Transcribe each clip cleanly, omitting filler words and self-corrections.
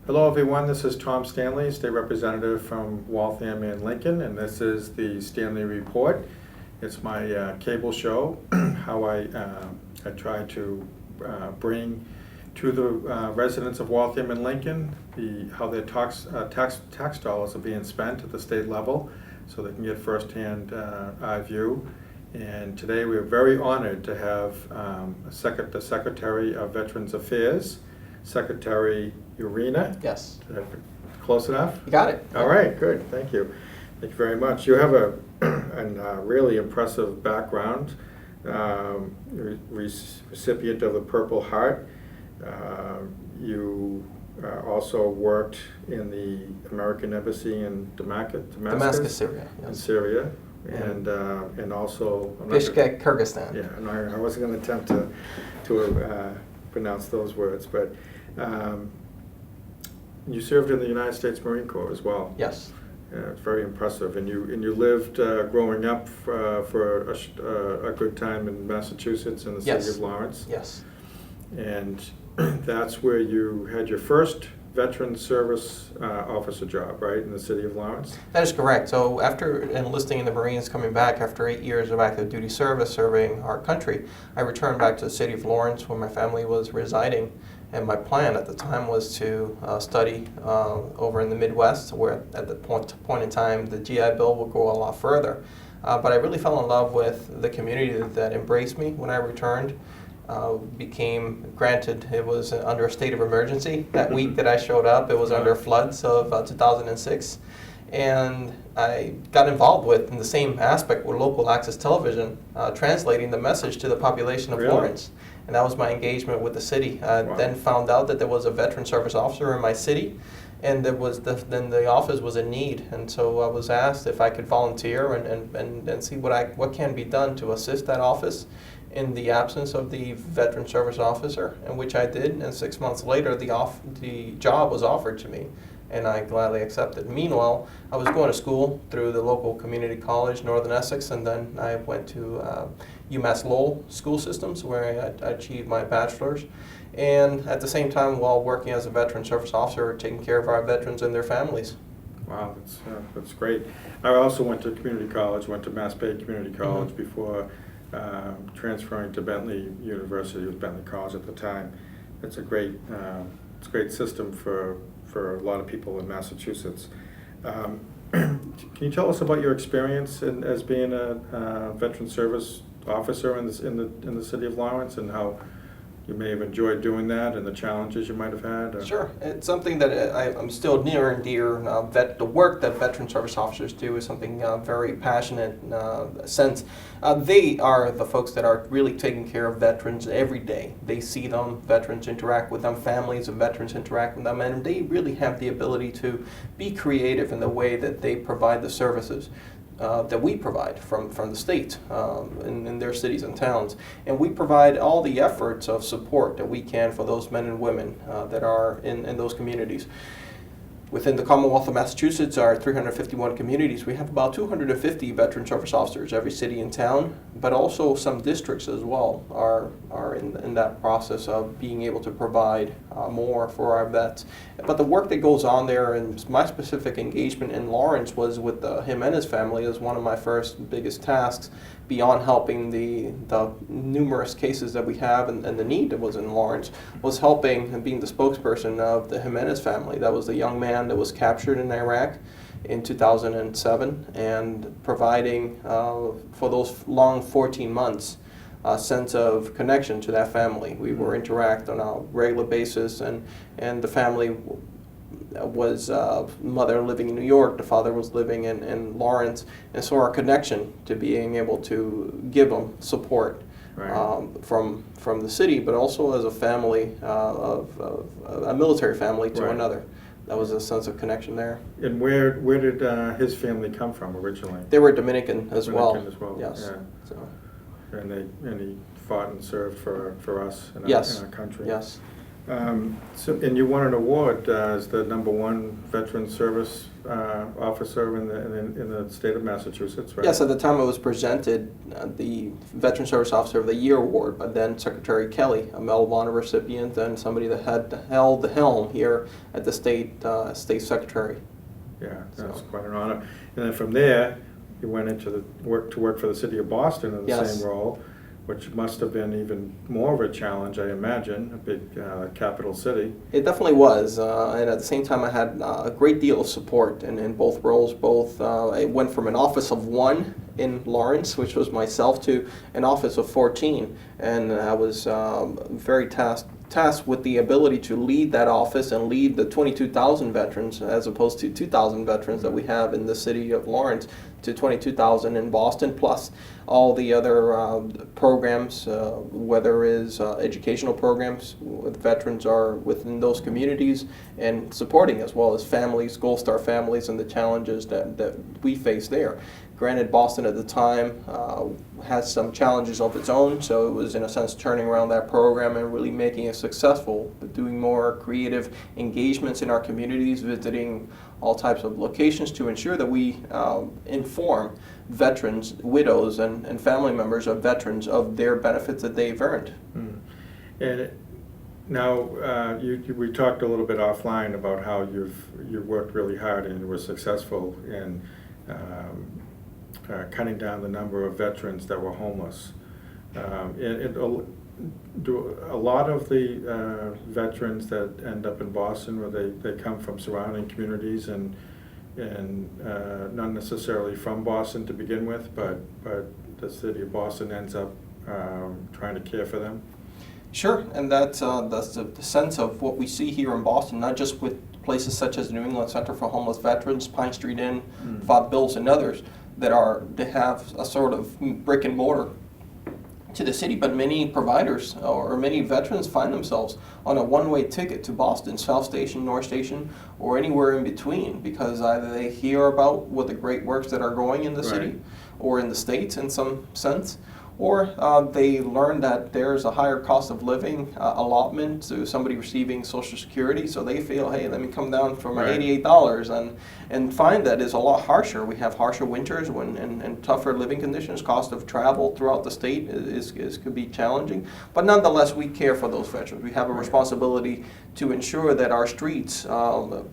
Hello everyone, this is Tom Stanley, State Representative from Waltham and Lincoln, and this is the Stanley Report. It's my cable show, how I try to bring to the residents of Waltham and Lincoln how their tax dollars are being spent at the state level, so they can get firsthand eye view. And today we are very honored to have the Secretary of Veterans Affairs, Secretary Urena. Yes. Close enough? You got it. All right, good. Thank you. Thank you very much. You have a really impressive background. Recipient of the Purple Heart. You also worked in the American Embassy in Damascus, Syria. Yes. In Syria. And also Bishkek, Kyrgyzstan. Yeah, and I wasn't going to attempt to pronounce those words, but you served in the United States Marine Corps as well. Yes. It's very impressive, and you lived growing up for a good time in Massachusetts in the city of Lawrence. Yes. And that's where you had your first veteran service officer job, right, in the city of Lawrence? That is correct. So after enlisting in the Marines, coming back after 8 years of active duty service serving our country, I returned back to the city of Lawrence where my family was residing. And my plan at the time was to study over in the Midwest, where at the point in time the GI Bill would go a lot further. But I really fell in love with the community that embraced me when I returned. Became granted, it was under a state of emergency that week that I showed up. It was under floods of 2006. And I got involved in the same aspect with local access television, translating the message to the population of Lawrence. And that was my engagement with the city. Then found out that there was a veteran service officer in my city, and then the office was in need. And so I was asked if I could volunteer and see what can be done to assist that office in the absence of the veteran service officer, and which I did. And 6 months later, the job was offered to me, and I gladly accepted. Meanwhile, I was going to school through the local community college, Northern Essex, and then I went to UMass Lowell school systems, where I achieved my bachelor's. And at the same time, while working as a veteran service officer, taking care of our veterans and their families. Wow, that's great. I also went to community college, went to Mass Bay Community College before transferring to Bentley University. It was Bentley College at the time. It's a great system for a lot of people in Massachusetts. Can you tell us about your experience as being a veteran service officer in the city of Lawrence, and how you may have enjoyed doing that, and the challenges you might have had? Or? Sure. It's something that I'm still near and dear. The work that veteran service officers do is something very passionate sense. They are the folks that are really taking care of veterans every day. They see them, veterans interact with them, families of veterans interact with them, and they really have the ability to be creative in the way that they provide the services that we provide from the state in their cities and towns. And we provide all the efforts of support that we can for those men and women that are in those communities. Within the Commonwealth of Massachusetts, our 351 communities, we have about 250 veteran service officers, every city and town, but also some districts as well are in that process of being able to provide more for our vets. But the work that goes on there, and my specific engagement in Lawrence was with the Jimenez family, as one of my first biggest tasks, beyond helping the numerous cases that we have and the need that was in Lawrence, was helping and being the spokesperson of the Jimenez family. That was the young man that was captured in Iraq in 2007, and providing for those long 14 months a sense of connection to that family. We were interact on a regular basis, and the family was mother living in New York, the father was living in Lawrence, and so our connection to being able to give them support Right. from the city, but also as a family of a military family to Right. another. That was a sense of connection there. And where did his family come from originally? They were Dominican as well. Dominican as well. Yes. Yeah. So, And he fought and served for us in yes. our country. Yes. And you won an award as the #1 veteran service officer in the state of Massachusetts, right? Yes, at the time it was presented the Veteran Service Officer of the Year award by then Secretary Kelly, a Medal of Honor recipient and somebody that had held the helm here at the state secretary. Yeah, that's So. quite an honor. And then from there, you went into work for the city of Boston in the Yes. same role, which must have been even more of a challenge, I imagine, a big capital city. It definitely was, and at the same time I had a great deal of support in both roles. I went from an office of 1 in Lawrence, which was myself, to an office of 14, and I was very tasked with the ability to lead that office and lead the 22,000 veterans as opposed to 2,000 veterans that we have in the city of Lawrence, to 22,000 in Boston, plus all the other programs, whether it is educational programs with veterans are within those communities, and supporting as well as families, Gold Star families, and the challenges that we face there. Granted, Boston at the time has some challenges of its own, so it was in a sense turning around that program and really making it successful, doing more creative engagements in our communities, visiting all types of locations to ensure that we inform veterans, widows, and family members of veterans of their benefits that they've earned. And now, we talked a little bit offline about how you worked really hard and were successful in cutting down the number of veterans that were homeless. Do a lot of the veterans that end up in Boston, where they come from surrounding communities and not necessarily from Boston to begin with, but the city of Boston ends up trying to care for them? Sure, and that's the sense of what we see here in Boston, not just with places such as New England Center for Homeless Veterans, Pine Street Inn, Father Bill's, and others that have a sort of brick and mortar to the city, but many providers or many veterans find themselves on a one-way ticket to Boston, South Station, North Station, or anywhere in between, because either they hear about what the great works that are going in the city or in the States in some sense, or they learn that there's a higher cost of living allotment to somebody receiving Social Security, so they feel, hey, let me come down for my $88 and find that is a lot harsher. We have harsher winters and tougher living conditions. Cost of travel throughout the state could be challenging, but nonetheless, we care for those veterans. We have a responsibility to ensure that our streets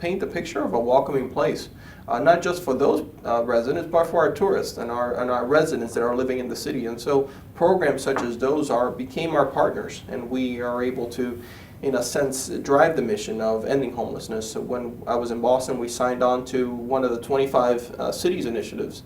paint the picture of a welcoming place. Not just for those residents, but for our tourists and our residents that are living in the city. And so programs such as those became our partners, and we are able to, in a sense, drive the mission of ending homelessness. So when I was in Boston, we signed on to one of the 25 cities initiatives,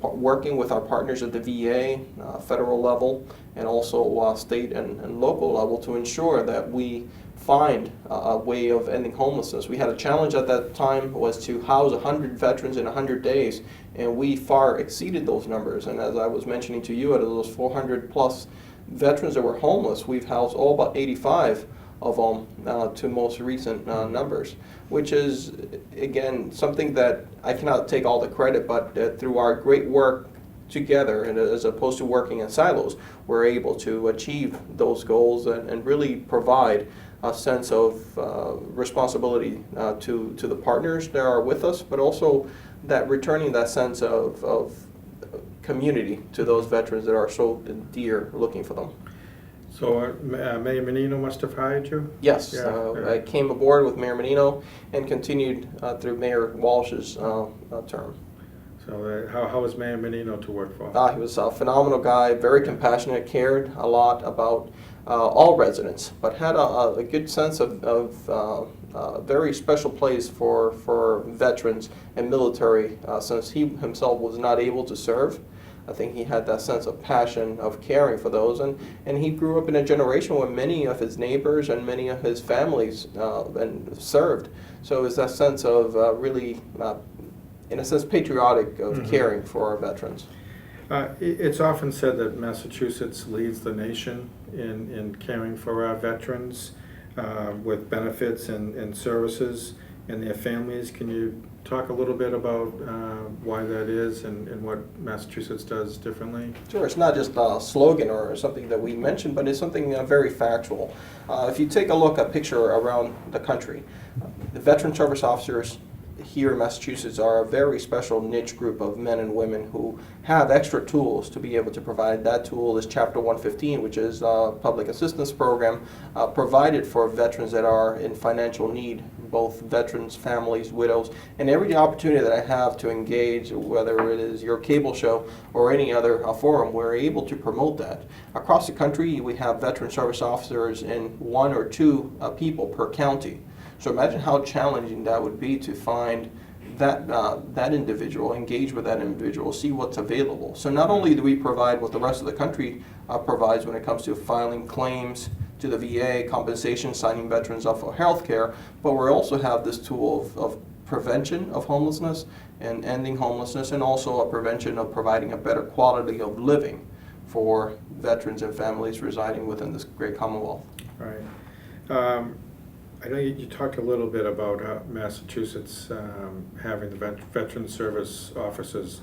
working with our partners at the VA, federal level, and also state and local level to ensure that we find a way of ending homelessness. We had a challenge at that time was to house 100 veterans in 100 days, and we far exceeded those numbers. And as I was mentioning to you, out of those 400 plus veterans that were homeless, we've housed all but 85 of them to most recent numbers, which is, again, something that I cannot take all the credit, but through our great work together, and as opposed to working in silos, we're able to achieve those goals and really provide a sense of responsibility to the partners that are with us, but also that returning that sense of community to those veterans that are so dear looking for them. So Mayor Menino must have hired you? Yes, Yeah. I came aboard with Mayor Menino and continued through Mayor Walsh's term. So how was Mayor Menino to work for? He was a phenomenal guy, very compassionate, cared a lot about all residents, but had a good sense of a very special place for veterans and military, since he himself was not able to serve. I think he had that sense of passion of caring for those, and he grew up in a generation where many of his neighbors and many of his families and served. So it's that sense of really, in a sense, patriotic of caring for our veterans. It's often said that Massachusetts leads the nation in caring for our veterans with benefits and services and their families. Can you talk a little bit about why that is and what Massachusetts does differently? Sure, it's not just a slogan or something that we mentioned, but it's something very factual. If you take a look, a picture around the country, the veteran service officers here in Massachusetts are a very special niche group of men and women who have extra tools to be able to provide. That tool is Chapter 115, which is a public assistance program provided for veterans that are in financial need, both veterans, families, widows, and every opportunity that I have to engage, whether it is your cable show or any other forum, we're able to promote that. Across the country, we have veteran service officers in 1 or 2 people per county. So imagine how challenging that would be to find that individual, engage with that individual, see what's available. So not only do we provide what the rest of the country provides when it comes to filing claims to the VA, compensation, signing veterans up for health care, but we also have this tool of prevention of homelessness and ending homelessness, and also a prevention of providing a better quality of living for veterans and families residing within this great Commonwealth. Right. I know you talked a little bit about Massachusetts having the veteran service officers,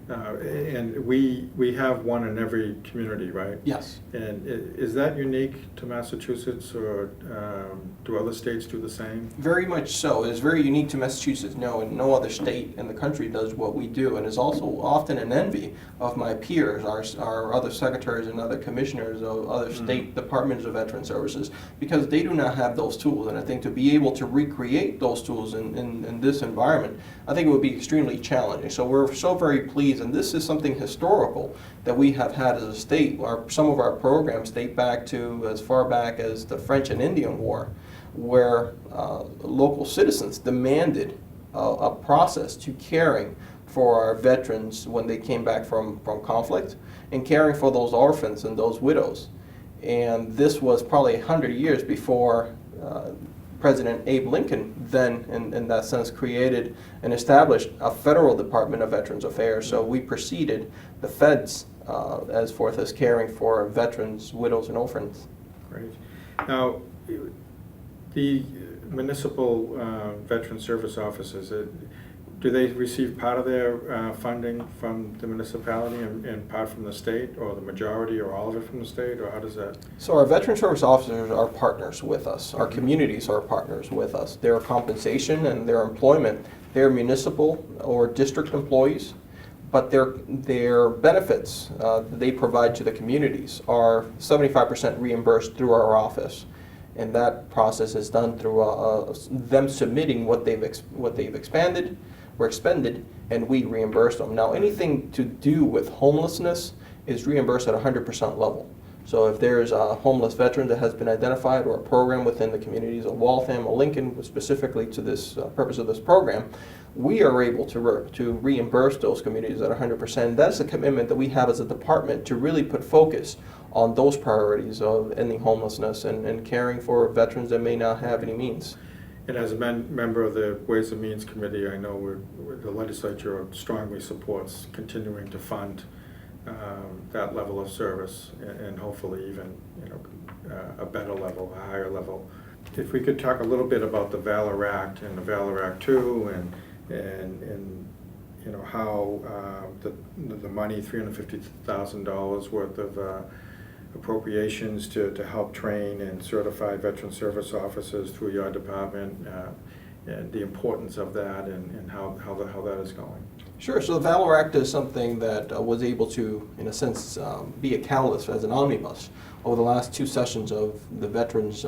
and we have one in every community, right? Yes. And is that unique to Massachusetts, or do other states do the same? Very much so. It's very unique to Massachusetts, and no other state in the country does what we do, and is also often an envy of my peers, our other secretaries and other commissioners of other state departments of veteran services, because they do not have those tools. And I think to be able to recreate those tools in this environment, I think it would be extremely challenging. So we're so very pleased, and this is something historical that we have had as a state. Some of our programs date back to as far back as the French and Indian War, where local citizens demanded a process to caring for our veterans when they came back from conflict, and caring for those orphans and those widows. And this was probably 100 years before President Abe Lincoln then, in that sense, created and established a federal Department of Veterans Affairs. So we preceded the feds as forth as caring for veterans, widows, and orphans. Great. Now, the municipal veteran service offices, do they receive part of their funding from the municipality and part from the state, or the majority or all of it from the state, or how does that? So our veteran service officers are partners with us. Our communities are partners with us. Their compensation and their employment, they're municipal or district employees, but their benefits they provide to the communities are 75% reimbursed through our office. And that process is done through them submitting what they've expended, and we reimburse them. Now, anything to do with homelessness is reimbursed at 100% level. So if there's a homeless veteran that has been identified, or a program within the communities of Waltham or Lincoln, specifically to this purpose of this program, we are able to reimburse those communities at 100%. That's a commitment that we have as a department to really put focus on those priorities of ending homelessness and caring for veterans that may not have any means. And as a member of the Ways and Means Committee, I know the legislature strongly supports continuing to fund that level of service, and hopefully even a better level, a higher level. If we could talk a little bit about the Valor Act and the Valor Act 2, and how the money, $350,000 worth of appropriations to help train and certify veteran service officers through your department, and the importance of that, and how that is going. Sure. So the Valor Act is something that was able to, in a sense, be a catalyst as an omnibus over the last 2 sessions of the Veterans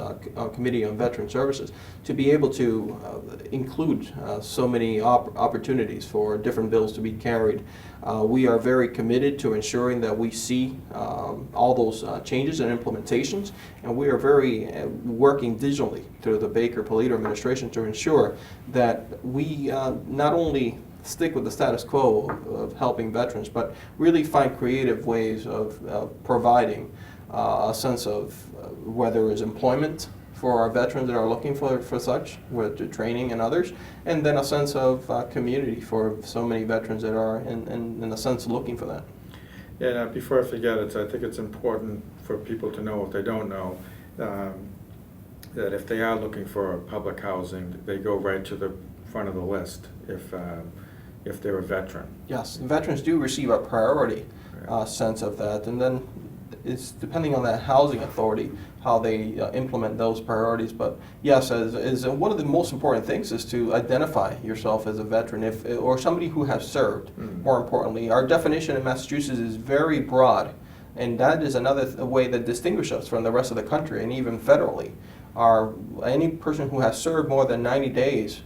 Committee on Veteran Services, to be able to include so many opportunities for different bills to be carried. We are very committed to ensuring that we see all those changes and implementations, and we are very working digitally through the Baker-Polito administration to ensure that we not only stick with the status quo of helping veterans, but really find creative ways of providing a sense of whether it's employment for our veterans that are looking for such, with the training and others, and then a sense of community for so many veterans that are, in a sense, looking for that. Yeah, before I forget it, I think it's important for people to know, if they don't know, that if they are looking for public housing, they go right to the front of the list if they're a veteran. Yes, veterans do receive a priority sense of that, and then it's depending on that housing authority how they implement those priorities. But yes, as one of the most important things is to identify yourself as a veteran, or somebody who has served. More importantly, our definition in Massachusetts is very broad, and that is another way that distinguishes us from the rest of the country and even federally. Any person who has served more than 90 days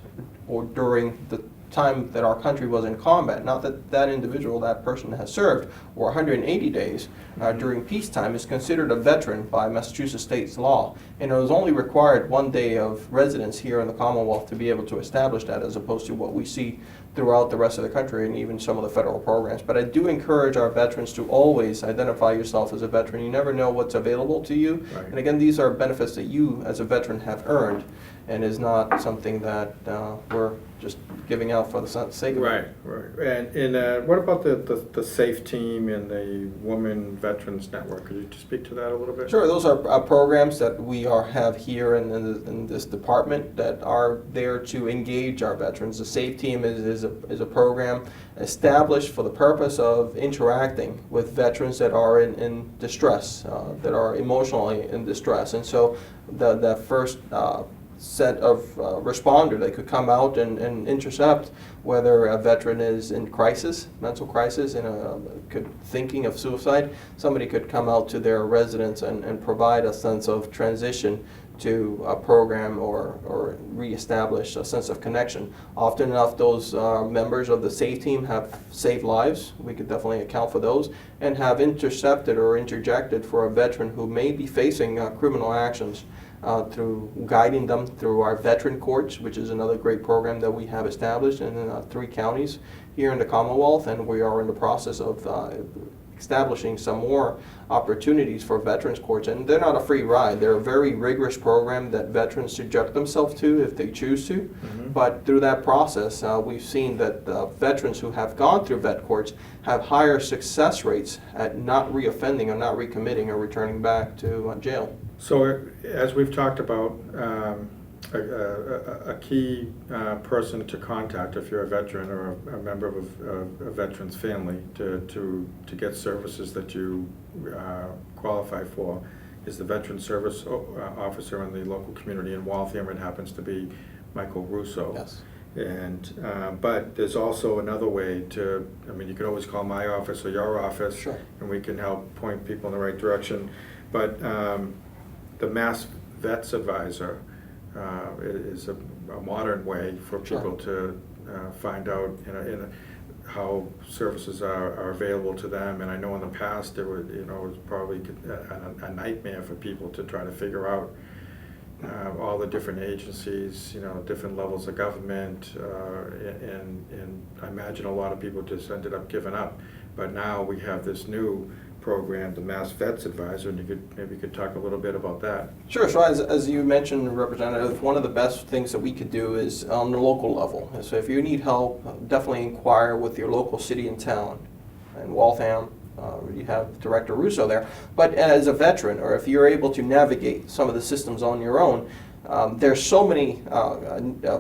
or during the time that our country was in combat, not that that person has served, or 180 days during peacetime, is considered a veteran by Massachusetts state's law. And it was only required 1 day of residence here in the Commonwealth to be able to establish that, as opposed to what we see throughout the rest of the country and even some of the federal programs. But I do encourage our veterans to always identify yourself as a veteran. You never know what's available to you. Right. And again, these are benefits that you as a veteran have earned, and is not something that we're just giving out for the sake of it. Right. And what about the SAFE team and the Women Veterans Network? Could you just speak to that a little bit? Sure, those are programs that we have here in this department that are there to engage our veterans. The SAFE team is a program established for the purpose of interacting with veterans that are in distress, that are emotionally in distress. And so the first set of responder that could come out and intercept whether a veteran is in crisis, mental crisis, thinking of suicide. Somebody could come out to their residence and provide a sense of transition to a program or reestablish a sense of connection. Often enough, those members of the SAFE team have saved lives. We could definitely account for those, and have intercepted or interjected for a veteran who may be facing criminal actions, through guiding them through our veteran courts, which is another great program that we have established in 3 counties here in the Commonwealth, and we are in the process of establishing some more opportunities for veterans courts. And they're not a free ride. They're a very rigorous program that veterans subject themselves to if they choose to. Mm-hmm. But through that process, we've seen that veterans who have gone through vet courts have higher success rates at not reoffending or not recommitting or returning back to jail. So, as we've talked about, a key person to contact if you're a veteran or a member of a veteran's family to get services that you qualify for is the Veteran Service Officer in the local community in Waltham. It happens to be Michael Russo. Yes. And but there's also another way to, you can always call my office or your office. Sure. And we can help point people in the right direction. But the Mass Vets Advisor is a modern way for people to find out how services are available to them. And I know in the past it was probably a nightmare for people to try to figure out all the different agencies, different levels of government, and I imagine a lot of people just ended up giving up. But now we have this new program, the Mass Vets Advisor, and maybe you could talk a little bit about that. Sure. So as you mentioned, Representative, one of the best things that we could do is on the local level. And so if you need help, definitely inquire with your local city and town. In Waltham, you have Director Russo there. But as a veteran, or if you're able to navigate some of the systems on your own, there's so many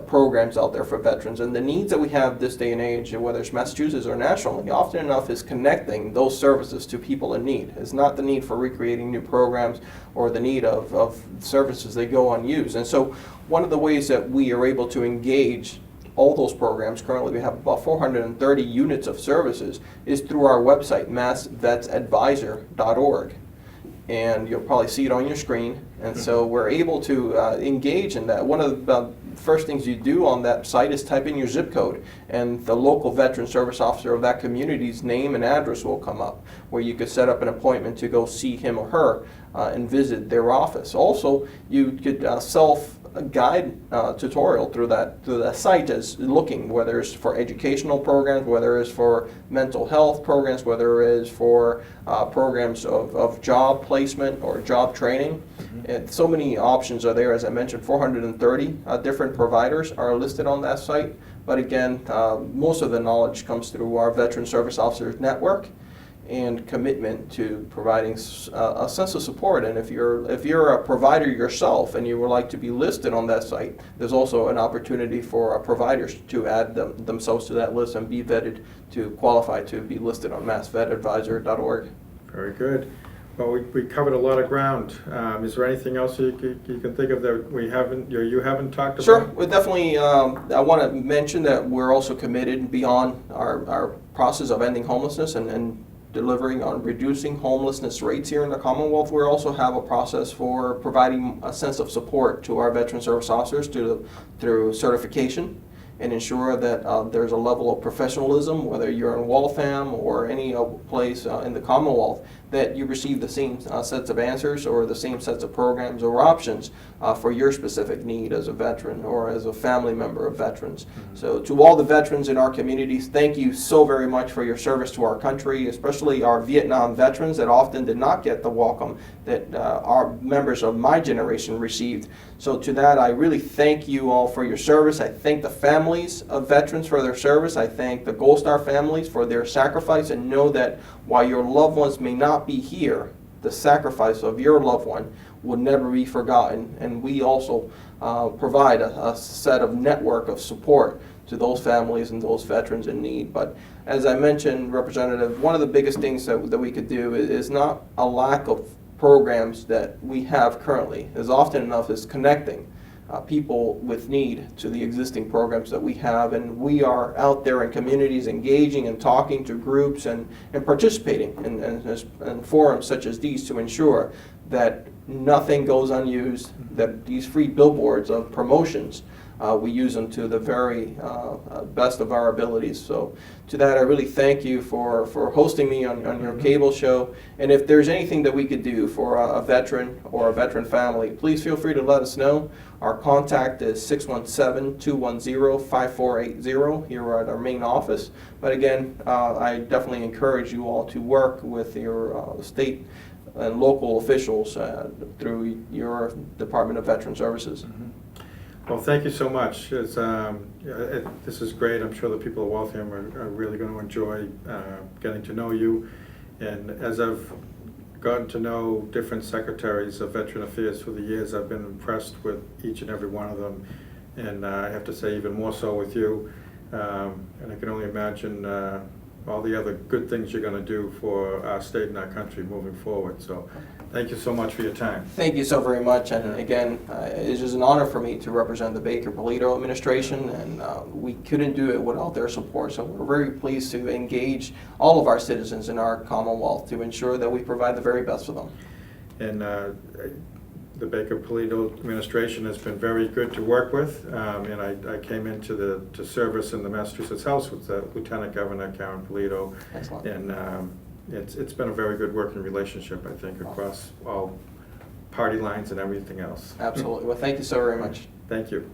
programs out there for veterans, and the needs that we have this day and age, whether it's Massachusetts or nationally, often enough is connecting those services to people in need. It's not the need for recreating new programs or the need of services that go unused. And so one of the ways that we are able to engage all those programs, currently we have about 430 units of services, is through our website, massvetsadvisor.org. And you'll probably see it on your screen. And so we're able to engage in that. One of the first things you do on that site is type in your zip code, and the local veteran service officer of that community's name and address will come up, where you could set up an appointment to go see him or her and visit their office. Also, you could a guide tutorial through that site is looking, whether it's for educational programs, whether it's for mental health programs, whether it is for programs of job placement or job training. And so many options are there. As I mentioned, 430 different providers are listed on that site. But again, most of the knowledge comes through our Veteran Service Officers Network and commitment to providing a sense of support. And if you're a provider yourself and you would like to be listed on that site, there's also an opportunity for providers to add themselves to that list and be vetted to qualify to be listed on massvetadvisor.org. Very good. Well, we covered a lot of ground. Is there anything else you can think of that we haven't, you haven't talked about? Sure. Well, definitely, I want to mention that we're also committed beyond our process of ending homelessness and delivering on reducing homelessness rates here in the Commonwealth. We also have a process for providing a sense of support to our veteran service officers through certification and ensure that there's a level of professionalism, whether you're in Waltham or any place in the Commonwealth, that you receive the same sets of answers or the same sets of programs or options for your specific need as a veteran or as a family member of veterans. Mm-hmm. So to all the veterans in our communities, thank you so very much for your service to our country, especially our Vietnam veterans that often did not get the welcome that our members of my generation received. So to that, I really thank you all for your service. I thank the families of veterans for their service. I thank the Gold Star families for their sacrifice, and know that while your loved ones may not be here, the sacrifice of your loved one will never be forgotten. And we also provide a set of network of support to those families and those veterans in need. But as I mentioned, Representative, one of the biggest things that we could do is not a lack of programs that we have currently, as often enough as connecting people with need to the existing programs that we have. And we are out there in communities engaging and talking to groups and participating in forums such as these to ensure that nothing goes unused, that these free billboards of promotions, we use them to the very best of our abilities. So to that, I really thank you for hosting me on your cable show. And if there's anything that we could do for a veteran or a veteran family, please feel free to let us know. Our contact is 617-210-5480 here at our main office. But again, I definitely encourage you all to work with your state and local officials through your Department of Veteran Services. Mm-hmm. Well, thank you so much. This is great. I'm sure the people of Waltham are really going to enjoy getting to know you. And as I've gotten to know different secretaries of Veteran Affairs through the years, I've been impressed with each and every one of them. And I have to say even more so with you. And I can only imagine all the other good things you're going to do for our state and our country moving forward. So thank you so much for your time. Thank you so very much. And again, it is an honor for me to represent the Baker-Polito administration, and we couldn't do it without their support. So we're very pleased to engage all of our citizens in our Commonwealth to ensure that we provide the very best for them. And the Baker-Polito administration has been very good to work with, and I came into to service in the Massachusetts House with Lieutenant Governor Karen Polito. Excellent. And it's been a very good working relationship, I think, across all party lines and everything else. Absolutely. Well, thank you so very much. Thank you.